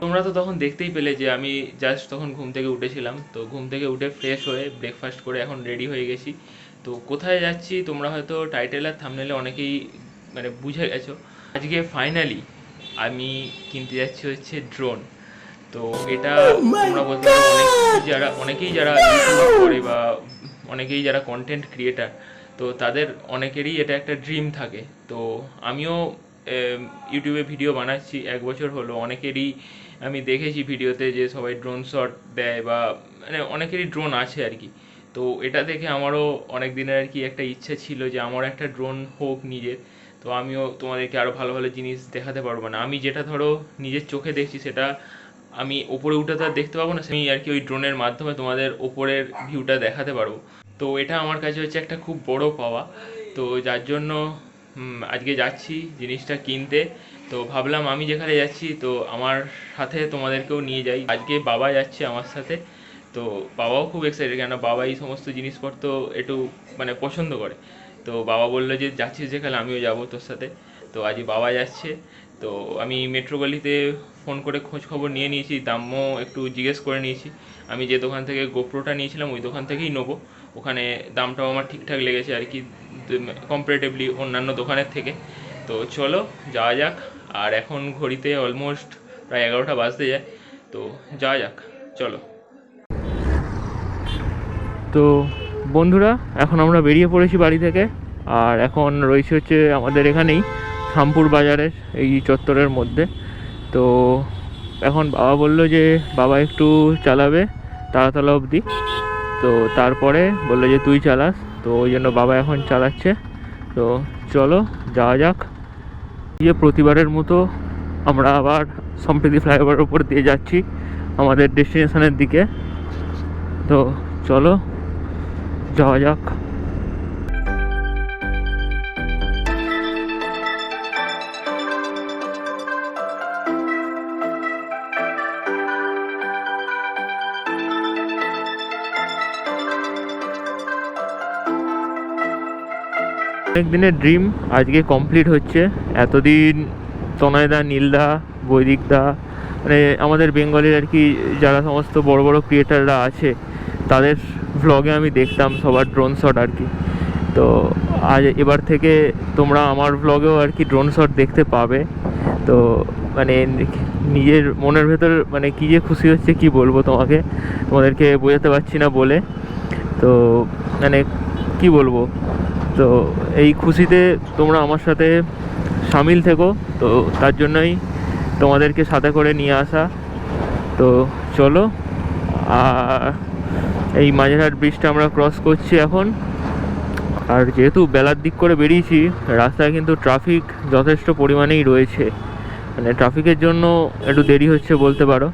তোমরা তো তখন দেখতেই পেলে যে আমি জাস্ট তখন ঘুম থেকে উঠেছিলাম। তো ঘুম থেকে উঠে ফ্রেশ হয়ে ব্রেকফাস্ট করে এখন রেডি হয়ে গেছি। তো কোথায় যাচ্ছি তোমরা হয়তো টাইটেল আর থাম্বনেলে অনেকেই মানে বুঝে গেছো। আজকে ফাইনালি আমি কিনতে যাচ্ছি হচ্ছে ড্রোন। তো এটা তোমরা বলতে পারো অনেকেই যারা ইউটিউব করে বা অনেকেই যারা কন্টেন্ট ক্রিয়েটার, তো তাদের অনেকেরই এটা একটা ড্রিম থাকে। তো আমিও ইউটিউবে ভিডিও বানাচ্ছি 1 বছর হলো। অনেকেরই আমি দেখেছি ভিডিওতে যে সবাই ড্রোন শট দেয় বা মানে অনেকেরই ড্রোন আছে আর কি। তো এটা দেখে আমারও অনেক দিনের আর কি একটা ইচ্ছা ছিল যে আমার একটা ড্রোন হোক নিজের। তো আমিও তোমাদেরকে আরও ভালো ভালো জিনিস দেখাতে পারবো না, আমি যেটা ধরো নিজের চোখে দেখছি সেটা আমি ওপরে উঠে তো আর দেখতে পাবো না, আমি আর কি ওই ড্রোনের মাধ্যমে তোমাদের ওপরের ভিউটা দেখাতে পারবো। তো এটা আমার কাছে হচ্ছে একটা খুব বড় পাওয়া। তো যার জন্য আজকে যাচ্ছি জিনিসটা কিনতে। তো ভাবলাম আমি যেখানে যাচ্ছি তো আমার সাথে তোমাদেরকেও নিয়ে যাই। আজকে বাবা যাচ্ছে আমার সাথে। তো বাবাও খুব এক্সাইটেড, কেন বাবা এই সমস্ত জিনিসপত্র একটু মানে পছন্দ করে। তো বাবা বললো যে যাচ্ছিস যেখানে আমিও যাবো তোর সাথে। তো আজ বাবা যাচ্ছে। তো আমি মেট্রো গলিতে ফোন করে খোঁজ খবর নিয়ে নিয়েছি, দামও একটু জিজ্ঞেস করে নিয়েছি। আমি যে দোকান থেকে গোপ্রোটা নিয়েছিলাম ওই দোকান থেকেই নেবো। ওখানে দামটাও আমার ঠিকঠাক লেগেছে আর কি, কম্পারেটিভলি অন্যান্য দোকানের থেকে। তো চলো যাওয়া যাক। আর এখন ঘড়িতে অলমোস্ট প্রায় 11টা বাজতে যায়। তো যাওয়া যাক, চলো। তো বন্ধুরা, এখন আমরা বেরিয়ে পড়েছি বাড়ি থেকে। আর এখন রয়েছে হচ্ছে আমাদের এখানেই শামপুর বাজারের এই চত্বরের মধ্যে। তো এখন বাবা বললো যে বাবা একটু চালাবে তারাতলা অবধি। তো তারপরে বললো যে তুই চালাস, তো ওই জন্য বাবা এখন চালাচ্ছে। তো চলো যাওয়া যাক। যে প্রতিবারের মতো আমরা আবার সম্প্রীতি ফ্লাইওভারের উপর দিয়ে যাচ্ছি আমাদের ডেস্টিনেশনের দিকে। তো চলো যাওয়া যাক। অনেক দিনের ড্রিম আজকে কমপ্লিট হচ্ছে। এতদিন তনয়দা, নীলদা, বৈদিকদা, মানে আমাদের বেঙ্গলের আর কি যারা সমস্ত বড় বড় ক্রিয়েটাররা আছে তাদের ভ্লগে আমি দেখতাম সবার ড্রোন শট আর কি। তো আজ এবার থেকে তোমরা আমার ভ্লগেও আর কি ড্রোন শট দেখতে পাবে। তো মানে নিজের মনের ভেতর মানে কী যে খুশি হচ্ছে কি বলবো তোমাদেরকে বোঝাতে পারছি না বলে। তো মানে কি বলবো, তো এই খুশিতে তোমরা আমার সাথে সামিল থেকো। তো তার জন্যই তোমাদেরকে সাথে করে নিয়ে আসা। তো চলো। আর এই মাঝেরহাট ব্রিজটা আমরা ক্রস করছি এখন। আর যেহেতু বেলার দিক করে বেরিয়েছি, রাস্তায় কিন্তু ট্রাফিক যথেষ্ট পরিমাণেই রয়েছে, মানে ট্রাফিকের জন্য একটু দেরি হচ্ছে বলতে পারো।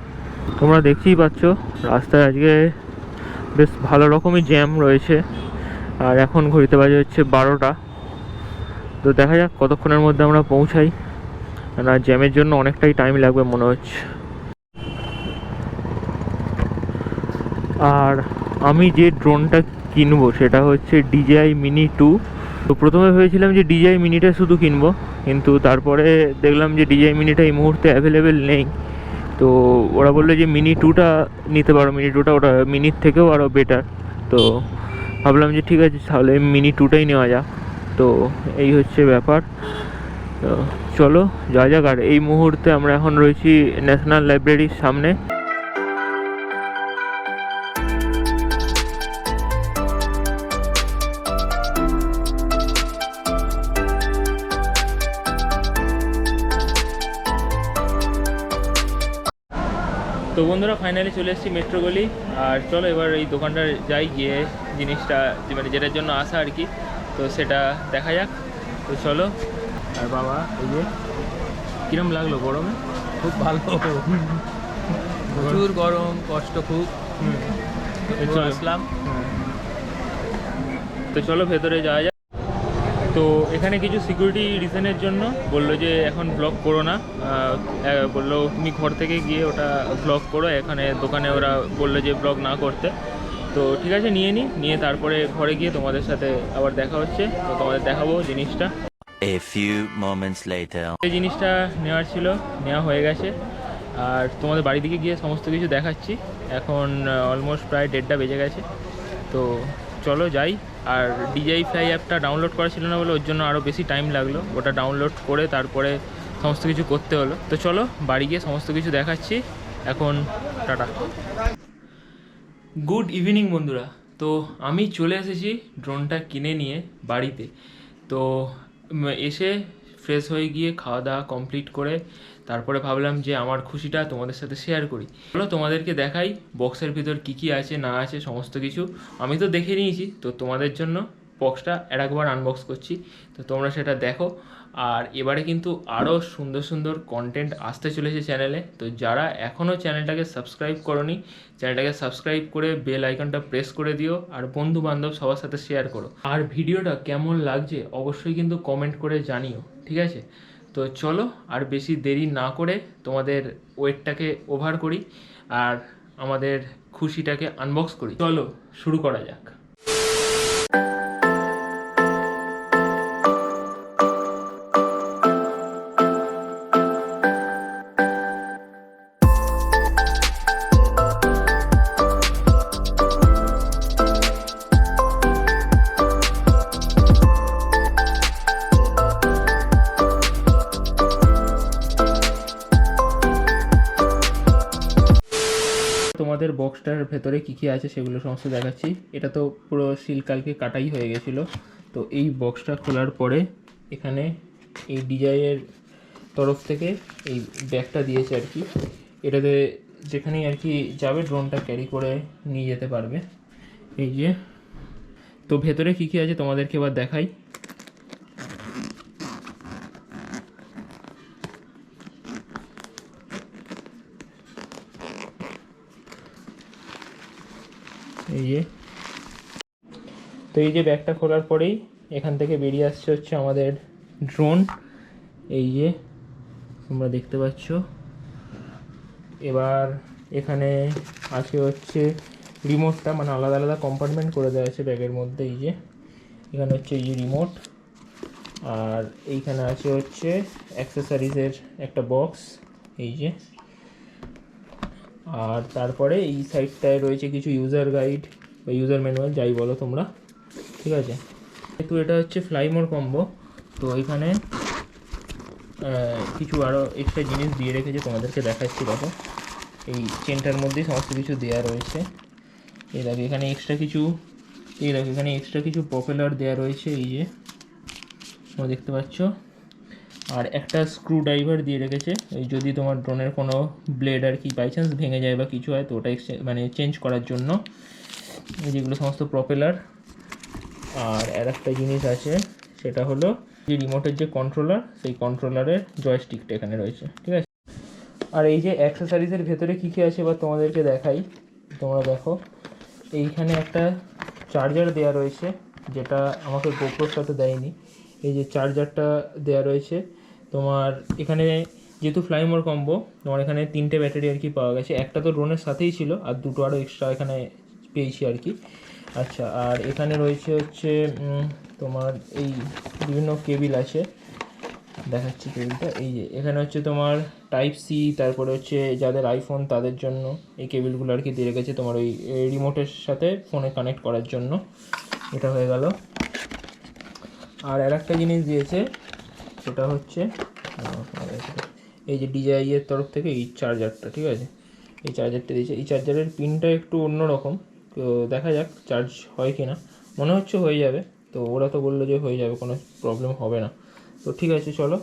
তোমরা দেখতেই পাচ্ছ রাস্তায় আজকে বেশ ভালো রকমই জ্যাম রয়েছে। আর এখন ঘড়িতে বাজে হচ্ছে 12টা। তো দেখা যাক কতক্ষণের মধ্যে আমরা পৌঁছাই, না জ্যামের জন্য অনেকটাই টাইম লাগবে মনে হচ্ছে। আর আমি যে ড্রোনটা কিনবো সেটা হচ্ছে DJI MINI 2। তো প্রথমে ভেবেছিলাম যে DJI মিনিটা শুধু কিনবো, কিন্তু তারপরে দেখলাম যে DJI মিনিটা এই মুহূর্তে অ্যাভেলেবেল নেই। তো ওরা বললো যে মিনি 2টা নিতে পারো, মিনি 2টা ওটা মিনির থেকেও আরও বেটার। তো ভাবলাম যে ঠিক আছে তাহলে মিনি 2টাই নেওয়া যাক। তো এই হচ্ছে ব্যাপার। তো চলো যাওয়া যাক। আর এই মুহূর্তে আমরা এখন রয়েছি ন্যাশনাল লাইব্রেরির সামনে। তো বন্ধুরা ফাইনালি চলে এসেছি মেট্রো গলি। আর চলো এবার এই দোকানটা যাই, গিয়ে জিনিসটা মানে যেটার জন্য আসা আর কি তো সেটা দেখা যাক। তো চলো। আর বাবা এই যে কিরম লাগলো গরমে? খুব ভালো, প্রচুর গরম, কষ্ট খুব। আসলাম। তো চলো ভেতরে যাওয়া যাক। তো এখানে কিছু সিকিউরিটি রিজনের জন্য বললো যে এখন ব্লগ করো না, বললো তুমি ঘর থেকে গিয়ে ওটা ব্লগ করো, এখানে দোকানে ওরা বললো যে ব্লগ না করতে। তো ঠিক আছে নিয়ে তারপরে ঘরে গিয়ে তোমাদের সাথে আবার দেখা হচ্ছে। তো তোমাদের দেখাবো জিনিসটা। A few moments later. এই জিনিসটা নেওয়ার ছিল, নেওয়া হয়ে গেছে। আর তোমাদের বাড়ি দিকে গিয়ে সমস্ত কিছু দেখাচ্ছি। এখন অলমোস্ট প্রায় 1:30 বেজে গেছে, তো চলো যাই। আর DJI ফ্লাই অ্যাপটা ডাউনলোড করা ছিল না বলে ওর জন্য আরও বেশি টাইম লাগলো, ওটা ডাউনলোড করে তারপরে সমস্ত কিছু করতে হলো। তো চলো বাড়ি গিয়ে সমস্ত কিছু দেখাচ্ছি। এখন টাটা। গুড ইভিনিং বন্ধুরা। তো আমি চলে এসেছি ড্রোনটা কিনে নিয়ে বাড়িতে। তো এসে ফ্রেশ হয়ে গিয়ে খাওয়া দাওয়া কমপ্লিট করে তারপরে ভাবলাম যে আমার খুশিটা তোমাদের সাথে শেয়ার করি। চলো তোমাদেরকে দেখাই বক্সের ভিতর কী কী আছে না আছে সমস্ত কিছু। আমি তো দেখে নিয়েছি, তো তোমাদের জন্য বক্সটা একবার আনবক্স করছি, তো তোমরা সেটা দেখো। আর এবারে কিন্তু আরও সুন্দর সুন্দর কন্টেন্ট আসতে চলেছে চ্যানেলে। তো যারা এখনও চ্যানেলটাকে সাবস্ক্রাইব করোনি, চ্যানেলটাকে সাবস্ক্রাইব করে বেল আইকনটা প্রেস করে দিও, আর বন্ধু বান্ধব সবার সাথে শেয়ার করো। আর ভিডিওটা কেমন লাগছে অবশ্যই কিন্তু কমেন্ট করে জানিও, ঠিক আছে? তো চলো আর বেশি দেরি না করে তোমাদের ওয়েটটাকে ওভার করি আর আমাদের খুশিটাকে আনবক্স করি। চলো শুরু করা যাক। তোমাদের বক্সটার ভেতরে কী কী আছে সেগুলো সমস্ত দেখাচ্ছি। এটা তো পুরো সিল কালকে কাটাই হয়ে গেছিলো। তো এই বক্সটা খোলার পরে এখানে এই DJI-এর তরফ থেকে এই ব্যাগটা দিয়েছে আর কি। এটাতে যেখানেই আর কি যাবে ড্রোনটা ক্যারি করে নিয়ে যেতে পারবে। এই যে, তো ভেতরে কী কী আছে তোমাদেরকে এবার দেখাই। এই যে, তো এই যে ব্যাগটা খোলার পরেই এখান থেকে বেরিয়ে আসছে হচ্ছে আমাদের ড্রোন। এই যে তোমরা দেখতে পাচ্ছ। এবার এখানে আছে হচ্ছে রিমোটটা, মানে আলাদা আলাদা কম্পার্টমেন্ট করে দেওয়া আছে ব্যাগের মধ্যে। এই যে এখানে হচ্ছে এই যে রিমোট, আর এইখানে আছে হচ্ছে অ্যাক্সেসরিজের একটা বক্স। এই যে, আর তারপরে এই সাইডটায় রয়েছে কিছু ইউজার গাইড বা ইউজার ম্যানুয়াল, যাই বলো তোমরা, ঠিক আছে? যেহেতু এটা হচ্ছে ফ্লাই মোড কম্বো, তো এখানে কিছু আরও এক্সট্রা জিনিস দিয়ে রেখেছে, তোমাদেরকে দেখাচ্ছি। দেখো এই চেনটার মধ্যেই সমস্ত কিছু দেওয়া রয়েছে। এই দেখো এখানে এক্সট্রা কিছু, এই দেখো এখানে এক্সট্রা কিছু প্রপেলার দেওয়া রয়েছে, এই যে তোমরা দেখতে পাচ্ছ। আর একটা স্ক্রু ড্রাইভার দিয়ে রেখেছে, এই যদি তোমার ড্রোনের কোনো ব্লেড আর কি বাই চান্স ভেঙে যায় বা কিছু হয় তো ওটা মানে চেঞ্জ করার জন্য। যেগুলো সমস্ত প্রপেলার। আর একটা জিনিস আছে, সেটা হলো যে রিমোটের যে কন্ট্রোলার, সেই কন্ট্রোলারের জয়স্টিকটা এখানে রয়েছে, ঠিক আছে? আর এই যে অ্যাক্সেসরিজের ভেতরে কী কী আছে বা তোমাদেরকে দেখাই, তোমরা দেখো। এইখানে একটা চার্জার দেওয়া রয়েছে, যেটা আমাকে গোপ্রোর সাথে দেয়নি। এই যে চার্জারটা দেওয়া রয়েছে তোমার এখানে। যেহেতু ফ্লাই মোড কম্বো, তোমার এখানে 3টে ব্যাটারি আর কি পাওয়া গেছে। একটা তো ড্রোনের সাথেই ছিল, আর 2টো আরও এক্সট্রা এখানে পেয়েছি আর কি। আচ্ছা, আর এখানে রয়েছে হচ্ছে তোমার এই বিভিন্ন কেবিল আছে, দেখাচ্ছি কেবিলটা। এই যে এখানে হচ্ছে তোমার Type-C, তারপরে হচ্ছে যাদের আইফোন তাদের জন্য এই কেবিলগুলো আর কি দিয়ে রেখেছে, তোমার ওই রিমোটের সাথে ফোনে কানেক্ট করার জন্য। এটা হয়ে গেল। আর একটা জিনিস দিয়েছে, সেটা হচ্ছে এই যে DJI-এর তরফ থেকে এই চার্জারটা, ঠিক আছে? এই চার্জারটা দিয়েছে। এই চার্জারের পিনটা একটু অন্যরকম, তো দেখা যাক চার্জ হয় কি না। মনে হচ্ছে হয়ে যাবে, তো ওরা তো বললো যে হয়ে যাবে, কোনো প্রবলেম হবে না। তো ঠিক আছে, চলো।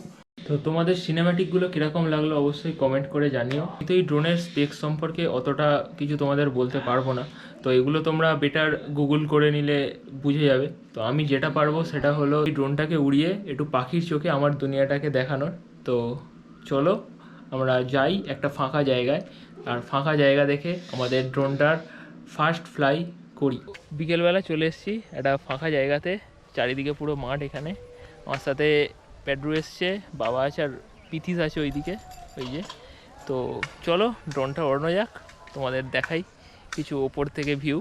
তো তোমাদের সিনেম্যাটিকগুলো কীরকম লাগলো অবশ্যই কমেন্ট করে জানিও। কিন্তু এই ড্রোনের স্পেক্স সম্পর্কে অতটা কিছু তোমাদের বলতে পারবো না, তো এগুলো তোমরা বেটার গুগল করে নিলে বুঝে যাবে। তো আমি যেটা পারবো সেটা হলো এই ড্রোনটাকে উড়িয়ে একটু পাখির চোখে আমার দুনিয়াটাকে দেখানোর। তো চলো আমরা যাই একটা ফাঁকা জায়গায়, আর ফাঁকা জায়গা দেখে আমাদের ড্রোনটার ফার্স্ট ফ্লাই করি। বিকেলবেলা চলে এসেছি একটা ফাঁকা জায়গাতে, চারিদিকে পুরো মাঠ। এখানে আমার সাথে পেড্রু এসছে, বাবা আছে, আর পিথিস আছে ওইদিকে, ওই যে। তো চলো ড্রোনটা ওড়ানো যাক, তোমাদের দেখাই কিছু ওপর থেকে ভিউ।